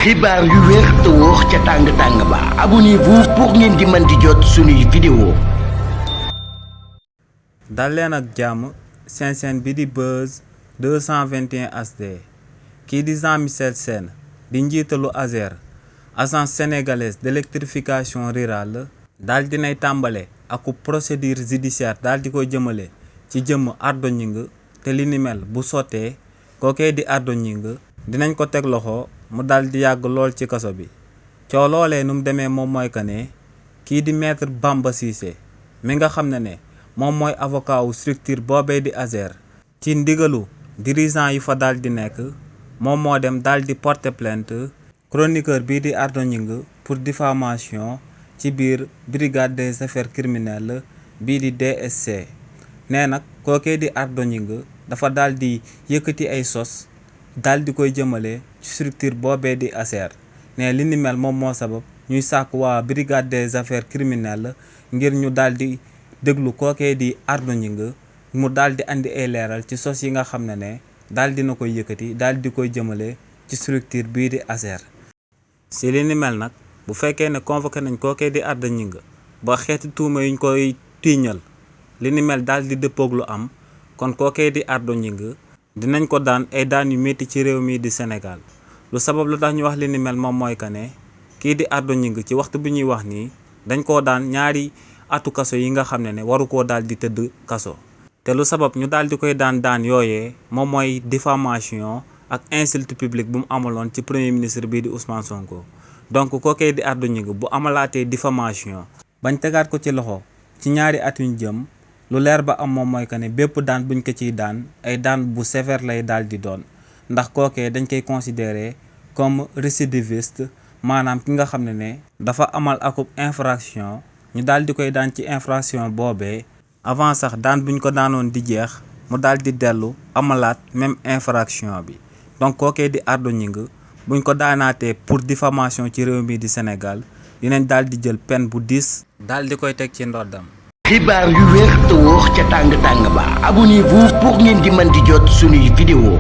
xibaar yu wér te wóor ca tàng-tàng ba abonnez-vous pour ngeen di mën di jot suñuy vidéo. dal leen ak jàmm seen chaîne bi di Buzz 221 HD kii di Jean Michel Sène di njiitalu ASER agence sénégalaise d'électrification rurale daal dinay tàmbale aku procédure judiciaire daal di ko jëmale ci jëmm Ardo Gningue te li ni mel bu sottee kookee di Ardo Gningue dinañ ko teg loxo mu dal di yàgg lool ci kaso bi coow loolee nu mu demee moom mooy que ne kii di maître Bamba Cissé mi nga xam ne moom mooy avocat wu structure boobee di ASER ci ndigalu dirigeant yu fa daal di nekk moom moo dem daal di porter plainte chroniqueur bii di Ardo Gningue pour diffamation ci biir brigade des affaires criminelles bii di DSC nee nag kookee di Ardo Gningue dafa daal di yëkkati ay sos daal di koy jëmale ci structure boobee di ASER ne li ni mel moom moo sabab ñuy sàkk waa brigade des affaires criminelles ngir ñu daal di déglu kookee di Ardo Gningue mu daal di andi ay leeral ci sos yi nga xam ne daal dina koy yëkkati daal di koy jëmale ci structure bii di ASER. si li ni mel nag bu fekkee ne convoqué nañ kookee di Ardo Gningue ba xeeti tuuma yuñ koy tiiñal li ni mel daal di dëppoog lu am kon kookee di Ardo Gningue dinañ ko daan ay daan yu métti ci réew mii di Sénégal lu sabab lu tax ñu wax li ni mel moom mooy que ne kii di Ardo Gningue ci waxtu bi ñuy wax nii dañ koo daan ñaari atu kaso yi nga xam ne waru koo daal di tëdd kaso te lu sabab ñu daal di koy daan yooyee moom mooy diffamation ak insulte publique bu mu amaloon ci premier ministre bii di Ousmane Sonko donc kookee di Ardo Gningue bu amalaatee diffamation bañ tegaat ko ci loxo ci ñaari at yuñ jëm lu leer ba am moom mooy que ne bépp daan buñ ko ciy daan ay daan bu sévère lay daal di doon ndax kookee dañ koy considérer comme récidiviste maanaam ki nga xam ne dafa amal akub infraction ñu daal di koy daan ci infraction boobee avant sax daan buñ ko daanoon di jeex mu daal di dellu amalaat même infraction bi donc kookee di Ardo Gningue buñ ko daanaatee pour diffamation ci réew mi di Sénégal dinañ daal di jël peine bu diis daal di koy teg ci ndoddam. xibaar yu wér te wóor ca tàng-tàng ba abonnez-vous pour ngeen di mën di jot suñuy vidéo.